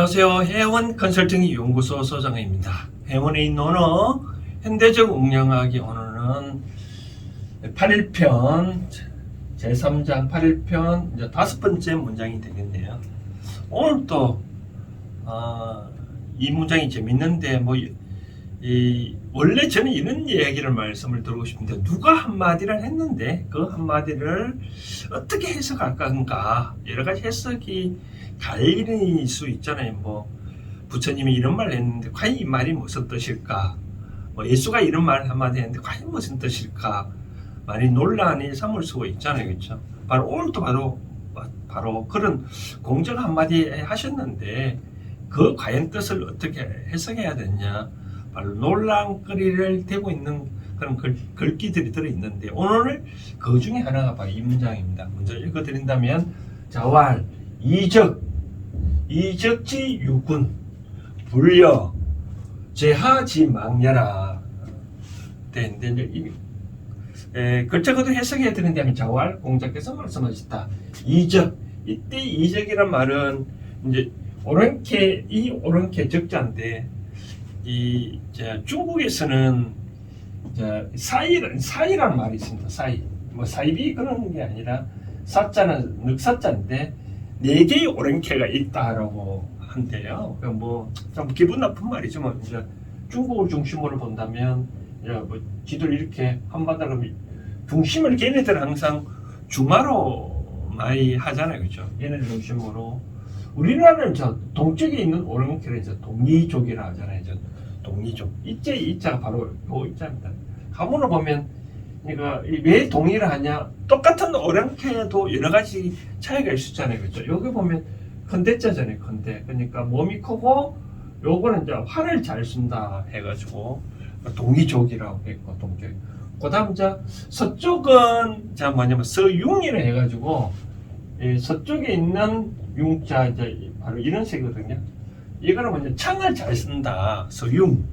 안녕하세요. 해원 컨설팅 연구소 소장입니다. 해원의 논어 현대적 웅량하기 오늘은 8일편 제3장 8일편 이제 5번째 문장이 되겠네요. 오늘 또 이 문장이 재밌는데 원래 저는 이런 얘기를 말씀을 드리고 싶은데 누가 한마디를 했는데 그 한마디를 어떻게 해석할 건가 여러 가지 해석이 갈릴 수 있잖아요. 부처님이 이런 말을 했는데 과연 이 말이 무슨 뜻일까? 예수가 이런 말 한마디 했는데 과연 무슨 뜻일까? 많이 논란이 삼을 수가 있잖아요. 그렇죠? 바로 오늘도 바로 그런 공적 한마디 하셨는데 그 과연 뜻을 어떻게 해석해야 되냐? 바로 논란거리를 대고 있는 그런 글귀들이 들어있는데 오늘 그 중에 하나가 바로 이 문장입니다. 먼저 읽어드린다면 자왈 이적지 유군 불려 제하지 망려라. 글자 그대로 해석해 드린다면 자왈 공자께서 말씀하셨다. 이적 이때 이적이란 말은 이제 이 오른캐 적자인데 중국에서는 사이라는 말이 있습니다. 사이비 그런 게 아니라 사자는 늑사자인데 4개의 오른캐가 있다라고 한대요. 좀 기분 나쁜 말이죠. 이제 중국을 중심으로 본다면 지도를 이렇게 한바닥으로 중심을 걔네들 항상 중화로 많이 하잖아요. 그죠? 얘네들 중심으로 우리나라는 동쪽에 있는 오른캐를 동이족이라 하잖아요. 동이족. 이자가 바로 요 이자입니다. 가문을 보면 왜 동의를 하냐? 똑같은 오랑캐도 여러 가지 차이가 있었잖아요. 그렇죠? 여기 보면 컨대자잖아요. 컨대. 그러니까 몸이 크고 요거는 활을 잘 쏜다 해가지고 동이족이라고 했고 동족. 그다음 서쪽은 서융이라 해가지고 서쪽에 있는 융자 바로 이런 색이거든요. 이거는 먼저 창을 잘 쓴다. 서융.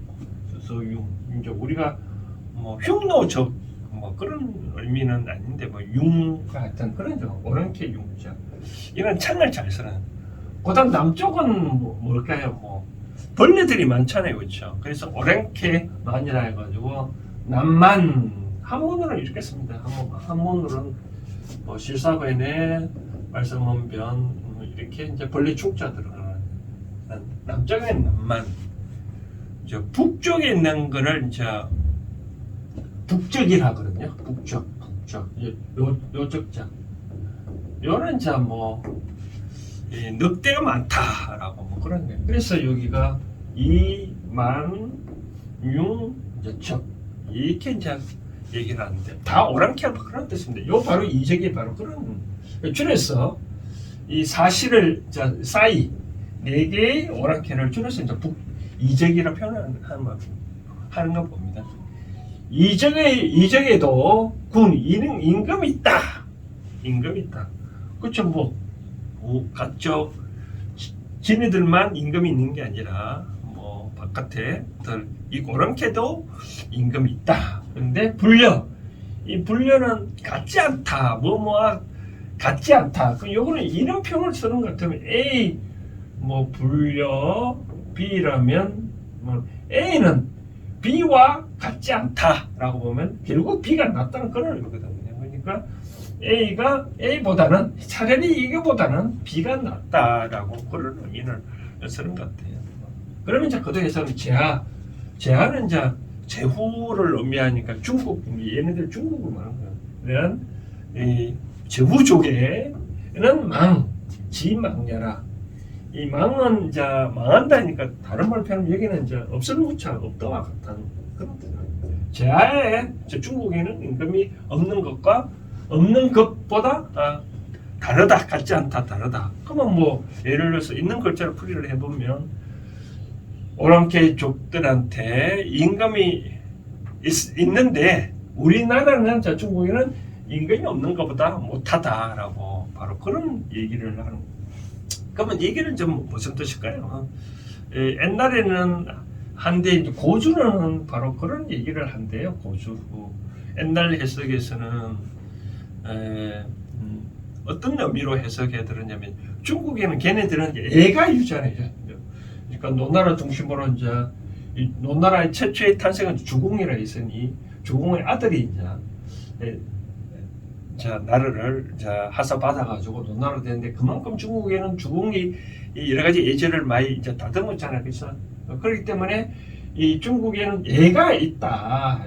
이제 우리가 흉노적 그런 의미는 아닌데 융과 같은 그런 오랑캐 융자. 이런 창을 잘 쓰는. 그다음 남쪽은 뭘까요? 벌레들이 많잖아요, 그렇죠? 그래서 오랑캐 만이라 해가지고 남만 한문으로는 이렇게 씁니다. 한문으로는 실사변에 말씀원변 이렇게 이제 벌레 축자 들어가는. 남쪽엔 남만. 북쪽에 있는 거를 북적이라 하거든요. 북적. 요 적자. 요는 늑대가 많다라고 그런 거예요. 그래서 여기가 이만융적 이렇게 얘기를 하는데 다 오랑캐 그런 뜻인데 요 바로 이적이 바로 그런 줄여서 이 사실을 사이 4개의 오랑캐를 줄여서 이적이라 하는 거 봅니다. 이적에도 임금이 있다. 그렇죠. 각종 지네들만 임금이 있는 게 아니라 바깥에 이 오랑캐도 임금이 있다. 그런데 이 불려는 같지 않다. 같지 않다. 요거는 이런 표현을 쓰는 것 같으면 A 불려 B라면 A는 B와 같지 않다라고 보면 결국 B가 낫다는 그런 의미거든요. 그러니까 A가 A보다는 차라리 이거보다는 B가 낫다라고 그런 의미를 쓰는 것 같아요. 그러면 그도에서는 제하는 제후를 의미하니까 얘네들 중국을 말하는 거예요. 이 제후족에는 지망려라. 이 망은 망한다니까 다른 말로 표현하면 여기는 없을무차 없다와 같다는 그런 뜻이에요. 제하에 중국에는 임금이 없는 것과 없는 것보다 다르다, 같지 않다, 다르다. 그러면 예를 들어서 있는 글자를 풀이를 해보면 오랑캐 족들한테 임금이 있는데 우리나라는 중국에는 임금이 없는 것보다 못하다라고 바로 그런 얘기를 하는 거예요. 그러면 얘기는 무슨 뜻일까요? 옛날에는 한데 고주는 바로 그런 얘기를 한대요. 고주. 옛날 해석에서는 어떤 의미로 해석해 들었냐면 중국에는 걔네들은 애가 유잖아요. 그러니까 노나라 중심으로 이제 이 노나라의 최초의 탄생은 주공이라 있으니 주공의 아들이 이제 자 나라를 자 하사 받아가지고 노나라 되는데 그만큼 중국에는 주공이 여러 가지 예절을 많이 이제 다듬었잖아요. 그래서 그렇기 때문에 이 중국에는 애가 있다.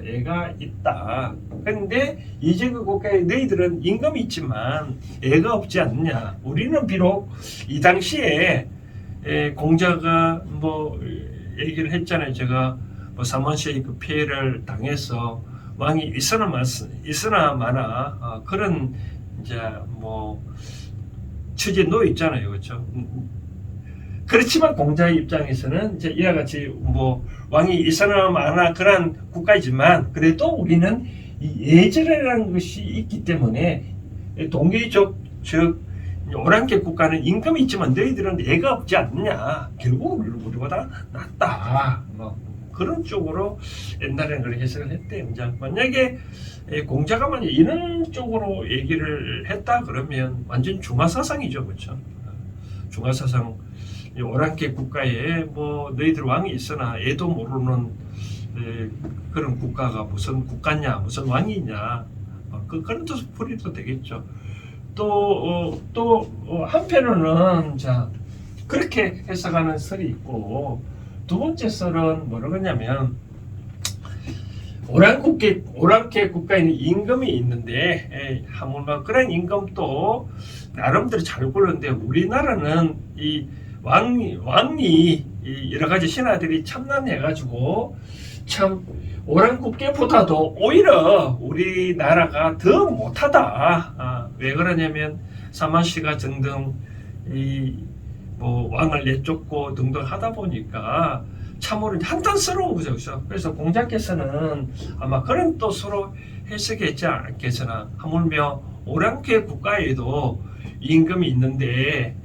그런데 이제그 국가에 너희들은 임금이 있지만 애가 없지 않느냐. 우리는 비록 이 당시에 공자가 뭐 얘기를 했잖아요. 제가 뭐 사만시의 그 피해를 당해서 왕이 있으나 마나 그런 이제 뭐 처지에 놓여 있잖아요. 그렇죠? 그렇지만 공자의 입장에서는 이제 이와 같이 뭐 왕이 있으나 마나 그런 국가이지만 그래도 우리는 이 예절이라는 것이 있기 때문에 동계적 즉 오랑캐 국가는 임금이 있지만 너희들은 애가 없지 않느냐. 결국 우리보다 낫다. 뭐 그런 쪽으로 옛날에는 그렇게 해석을 했대요. 만약에 공자가 만약 이런 쪽으로 얘기를 했다 그러면 완전 중화사상이죠. 그렇죠? 중화사상 오랑캐 국가에 뭐 너희들 왕이 있으나 애도 모르는 그런 국가가 무슨 국가냐 무슨 왕이냐 그런 뜻으로 풀이도 되겠죠. 또 한편으로는 자 그렇게 해석하는 설이 있고 두 번째 설은 뭐라고 하냐면 오랑캐 국가에는 임금이 있는데 하물며 그런 임금도 나름대로 잘 굴렀는데 우리나라는 이 왕이 여러 가지 신하들이 참남해가지고 참 오랑캐보다도 오히려 우리나라가 더 못하다. 왜 그러냐면 사만시가 등등 뭐 왕을 내쫓고 등등 하다 보니까 참으로 한탄스러운 거죠. 그래서 공자께서는 아마 그런 뜻으로 해석했지 않겠으나 하물며 오랑캐 국가에도 임금이 있는데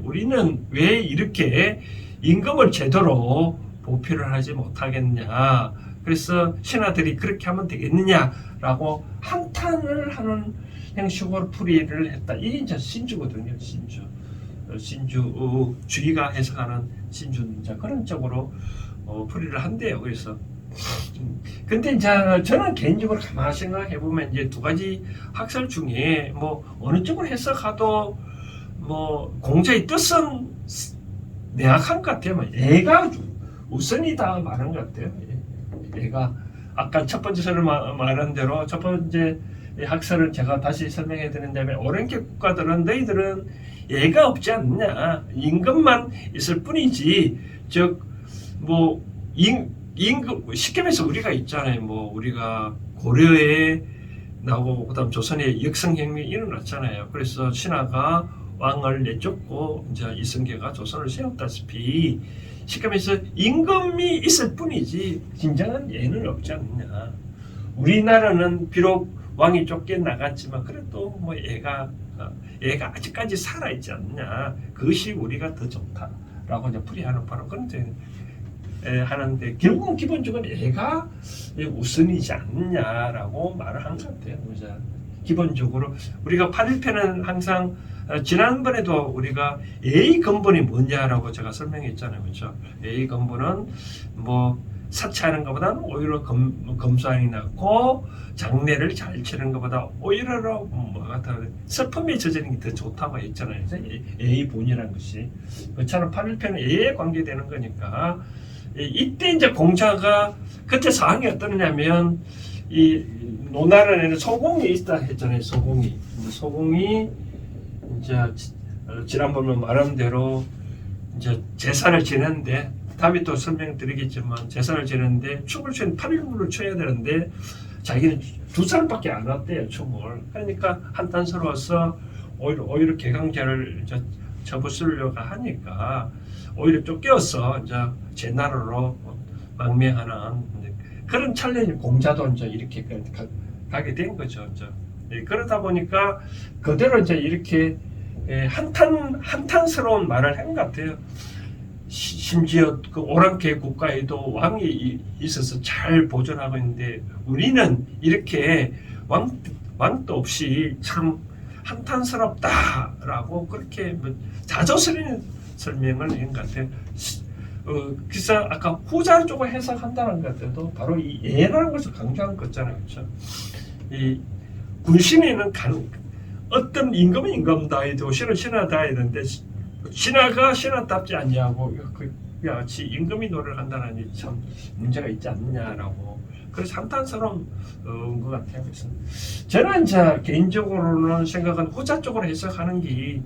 우리는 왜 이렇게 임금을 제대로 보필을 하지 못하겠냐. 그래서 신하들이 그렇게 하면 되겠느냐라고 한탄을 하는 형식으로 풀이를 했다. 이게 이제 신주거든요. 신주주의가 해석하는 신주자 그런 쪽으로 풀이를 한대요. 그래서 근데 이제 저는 개인적으로 가만히 생각해 보면 이제 두 가지 학설 중에 뭐 어느 쪽으로 해석하도 뭐 공자의 뜻은 명확한 것 같아요. 애가 우선이다 말한 것 같아요. 애가 아까 첫 번째 설을 말한 대로 첫 번째 학설을 제가 다시 설명해 드린다면 오랑캐 국가들은 너희들은 애가 없지 않느냐. 임금만 있을 뿐이지 즉 뭐 임금 쉽게 말해서 우리가 있잖아요. 뭐 우리가 고려에 나오고 그다음 조선에 역성혁명이 일어났잖아요. 그래서 신하가 왕을 내쫓고 이제 이성계가 조선을 세웠다시피 쉽게 말해서 임금이 있을 뿐이지 진정한 예는 없지 않느냐. 우리나라는 비록 왕이 쫓겨나갔지만 그래도 뭐 애가 아직까지 살아있지 않느냐. 그것이 우리가 더 좋다라고 이제 풀이하는 바로 그런 하는데 결국은 기본적으로 애가 우선이지 않느냐라고 말을 한 것 같아요. 기본적으로 우리가 8.1편은 항상 지난번에도 우리가 A의 근본이 뭐냐라고 제가 설명했잖아요. 그렇죠? A의 근본은 뭐 사치하는 것보다는 오히려 검소함이 낫고 장례를 잘 치는 것보다 오히려 슬픔에 젖는 게 더 좋다고 했잖아요. A의 본이라는 것이 그처럼 8.1편은 A에 관계되는 거니까 이때 이제 공자가 그때 상황이 어떠냐면 이 노나라에는 소공이 있다 했잖아요. 소공이 이제 지난번에 말한 대로 이제 제사를 지내는데 다음에 또 설명드리겠지만 제사를 지내는데 춤을 추는 8일물을 춰야 되는데 자기는 2살밖에 안 왔대요. 춤을. 그러니까 한탄스러워서 오히려 개강제를 접어쓰려고 하니까 오히려 쫓겨서 이제 제나라로 망명하는 그런 찰나에 공자도 이제 이렇게 가게 된 거죠. 그러다 보니까 그대로 이제 이렇게 한탄스러운 말을 한 것 같아요. 심지어 그 오랑캐 국가에도 왕이 있어서 잘 보존하고 있는데 우리는 이렇게 왕도 없이 참 한탄스럽다라고 그렇게 자조스러운 설명을 한 것 같아요. 그래서 아까 후자 쪽을 해석한다는 것 같아도 바로 이 예라는 것을 강조한 거잖아요. 그렇죠? 이 군신에는 어떤 임금은 임금다 해도 신은 신하다 했는데 신하가 신하답지 않냐고 같이 임금이 노래를 한다는 게 참 문제가 있지 않느냐라고 그래서 한탄스러운 것 같아요. 그래서 저는 이제 개인적으로는 생각은 후자 쪽으로 해석하는 게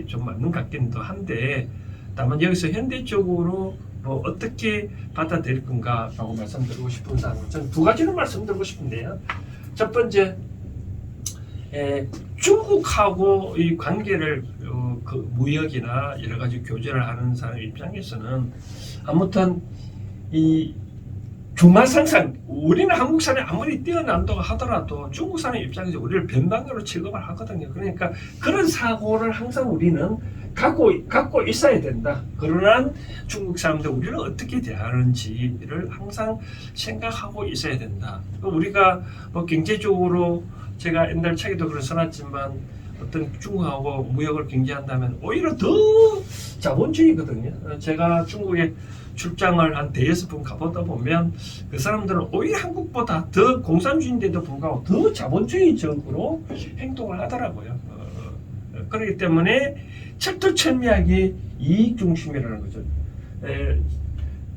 좀 맞는 것 같기도 한데 다만 여기서 현대적으로 뭐 어떻게 받아들일 건가라고 말씀드리고 싶은 사항은 저는 두 가지를 말씀드리고 싶은데요. 첫 번째, 중국하고 이 관계를 그 무역이나 여러 가지 교제를 하는 사람 입장에서는 아무튼 이 중화상상 우리는 한국 사람이 아무리 뛰어난다고 하더라도 중국 사람 입장에서 우리를 변방으로 취급을 하거든요. 그러니까 그런 사고를 항상 우리는 갖고 있어야 된다. 그러나 중국 사람들 우리를 어떻게 대하는지를 항상 생각하고 있어야 된다. 우리가 뭐 경제적으로 제가 옛날 책에도 그걸 써놨지만 어떤 중국하고 무역을 경제한다면 오히려 더 자본주의거든요. 제가 중국에 출장을 한 대여섯 번 가보다 보면 그 사람들은 오히려 한국보다 더 공산주의인데도 불구하고 더 자본주의적으로 행동을 하더라고요. 그렇기 때문에 철두철미하게 이익 중심이라는 거죠. 예를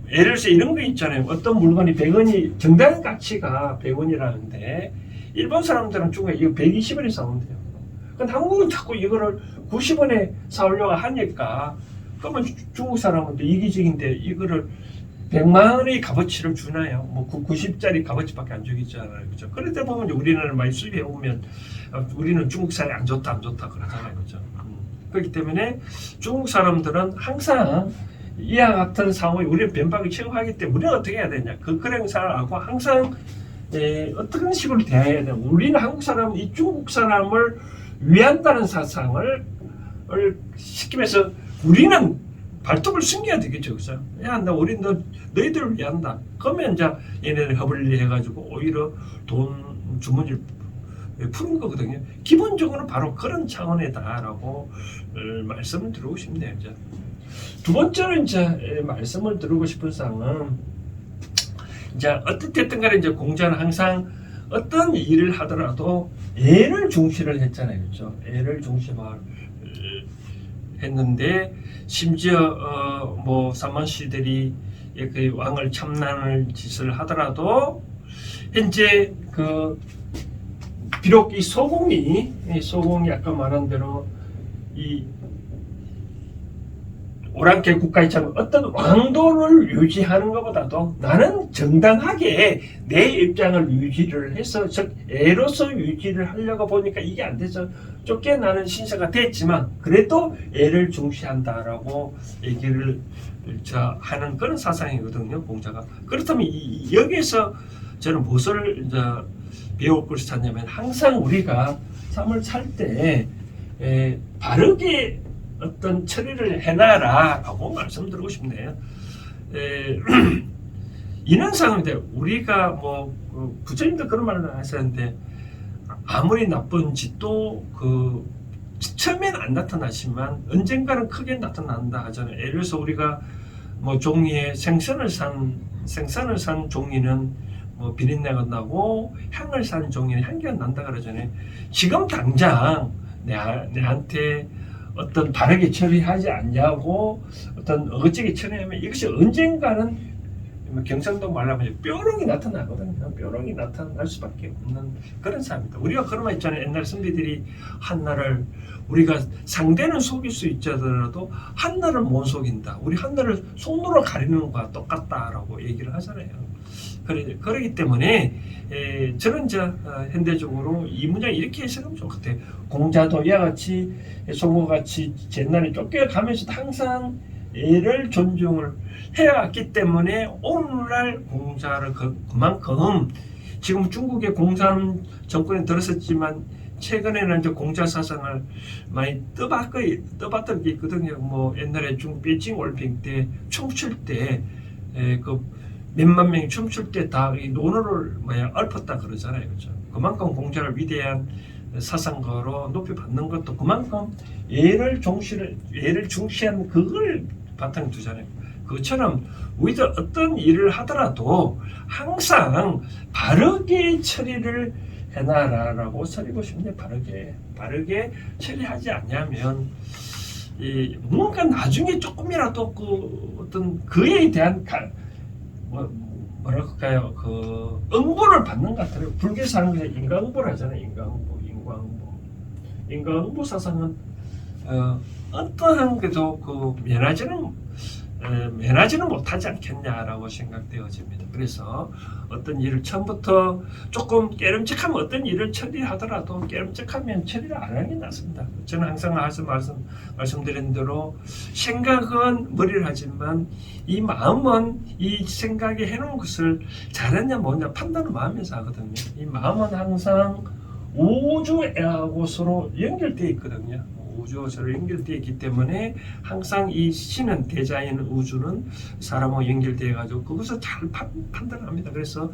들어서 이런 거 있잖아요. 어떤 물건이 100원이 정당 가치가 100원이라는데 일본 사람들은 중국에 이거 120원에 사온대요. 근데 한국은 자꾸 이거를 90원에 사오려고 하니까 그러면 중국 사람은 또 이기적인데 이거를 100만 원의 값어치를 주나요? 뭐 90짜리 값어치밖에 안 주겠잖아요. 그죠? 그럴 때 보면 우리나라를 많이 수입해 오면 우리는 중국 사람이 안 좋다 그러잖아요. 그죠? 그렇기 때문에 중국 사람들은 항상 이와 같은 상황에 우리는 변방을 취급하기 때문에 우리는 어떻게 해야 되냐? 그런 사람하고 항상 어떤 식으로 대해야 되냐? 우리는 한국 사람은 이 중국 사람을 위한다는 사상을 시키면서 우리는 발톱을 숨겨야 되겠죠, 그죠? 야, 우리 너희들을 위한다. 그러면 이제 얘네들 허블리 해가지고 오히려 돈 주머니를 푸는 거거든요. 기본적으로 바로 그런 차원이다라고 말씀을 드리고 싶네요. 이제 두 번째로 이제 말씀을 드리고 싶은 사항은 이제 어떻든 간에 이제 공자는 항상 어떤 일을 하더라도 애를 중시를 했잖아요, 그렇죠? 애를 중시를 했는데 심지어 뭐 삼만시들이 그 왕을 참난을 짓을 하더라도 현재 그 비록 이 소공이 아까 말한 대로 이 오랑캐 국가처럼 어떤 왕도를 유지하는 것보다도 나는 정당하게 내 입장을 유지를 해서 즉 애로서 유지를 하려고 보니까 이게 안 되죠. 쫓겨나는 신세가 됐지만 그래도 애를 중시한다라고 얘기를 하는 그런 사상이거든요, 공자가. 그렇다면 여기에서 저는 무엇을 이제 배울 것을 찾냐면 항상 우리가 삶을 살 때 바르게 어떤 처리를 해놔라라고 말씀드리고 싶네요. 이런 상황인데 우리가 뭐 부처님도 그런 말을 하셨는데 아무리 나쁜 짓도 그 처음엔 안 나타나지만 언젠가는 크게 나타난다 하잖아요. 예를 들어서 우리가 뭐 종이에 생선을 산 종이는 뭐 비린내가 나고 향을 산 종이는 향기가 난다 그러잖아요. 지금 당장 내한테 어떤 바르게 처리하지 않냐고 어떤 어거지게 처리하면 이것이 언젠가는 경상도 말로 하면 뾰롱이 나타나거든요. 뾰롱이 나타날 수밖에 없는 그런 사람입니다. 우리가 그런 말 있잖아요. 옛날 선비들이 한나를 우리가 상대는 속일 수 있더라도 한나를 못 속인다. 우리 한나를 손으로 가리는 것과 똑같다라고 얘기를 하잖아요. 그러기 때문에 저는 이제 현대적으로 이 문장 이렇게 해석하면 좋을 것 같아요. 공자도 이와 같이 소고와 같이 옛날에 쫓겨가면서도 항상 애를 존중을 해왔기 때문에 오늘날 공자를 그만큼 지금 중국의 공산 정권에 들었었지만 최근에는 이제 공자 사상을 많이 떠봤던 게 있거든요. 뭐 옛날에 중국 베이징 올림픽 때 춤출 때 그 몇만 명이 춤출 때 다 이 논어를 엎었다 그러잖아요, 그렇죠? 그만큼 공자를 위대한 사상가로 높이 받는 것도 그만큼 예를 중시한 그걸 바탕에 두잖아요. 그것처럼 우리도 어떤 일을 하더라도 항상 바르게 처리를 해놔라라고 서리고 싶네. 바르게 처리하지 않냐면 뭔가 나중에 조금이라도 그 어떤 그에 대한 뭐랄까요, 그 응보를 받는 것 같아요. 불교에서 하는 게 인과응보를 하잖아요. 인과응보 사상은 어떠한 게도 그 면하지는 못하지 않겠냐라고 생각되어집니다. 그래서 어떤 일을 처음부터 조금 깨름직하면 어떤 일을 처리하더라도 깨름직하면 처리를 안 하는 게 낫습니다. 저는 항상 말씀드린 대로 생각은 머리를 하지만 이 마음은 이 생각에 해놓은 것을 잘했냐 뭐냐 판단은 마음에서 하거든요. 이 마음은 항상 우주하고 서로 연결되어 있거든요. 우주와 서로 연결되어 있기 때문에 항상 이 신은 대자인 우주는 사람하고 연결되어 가지고 그것을 잘 판단합니다. 그래서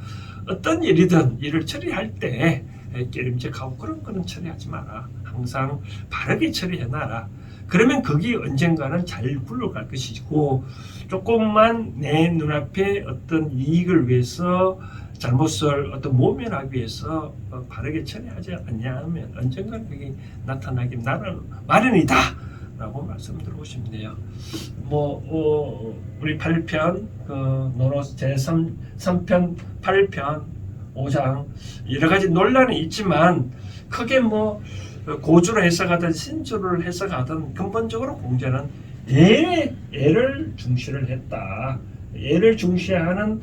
어떤 일을 처리할 때 깨림직하고 그런 거는 처리하지 마라. 항상 바르게 처리해놔라. 그러면 거기 언젠가는 잘 굴러갈 것이고 조금만 내 눈앞에 어떤 이익을 위해서 잘못을 어떤 모면하기 위해서 바르게 처리하지 않냐면 언젠가는 그게 나타나기 마련이다 라고 말씀드리고 싶네요. 우리 8편 노노 제3편 8편 5장 여러 가지 논란이 있지만 크게 고주로 해석하든 신주를 해석하든 근본적으로 공자는 예를 중시를 했다. 예를 중시하는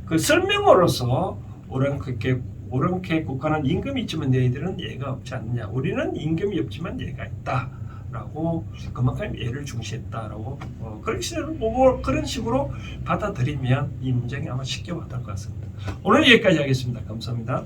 그 설명으로서 옳게 국가는 임금이 있지만 너희들은 예가 없지 않느냐. 우리는 임금이 없지만 예가 있다라고 그만큼 예를 중시했다라고 그런 식으로 받아들이면 이 문장이 아마 쉽게 와닿을 것 같습니다. 오늘 여기까지 하겠습니다. 감사합니다.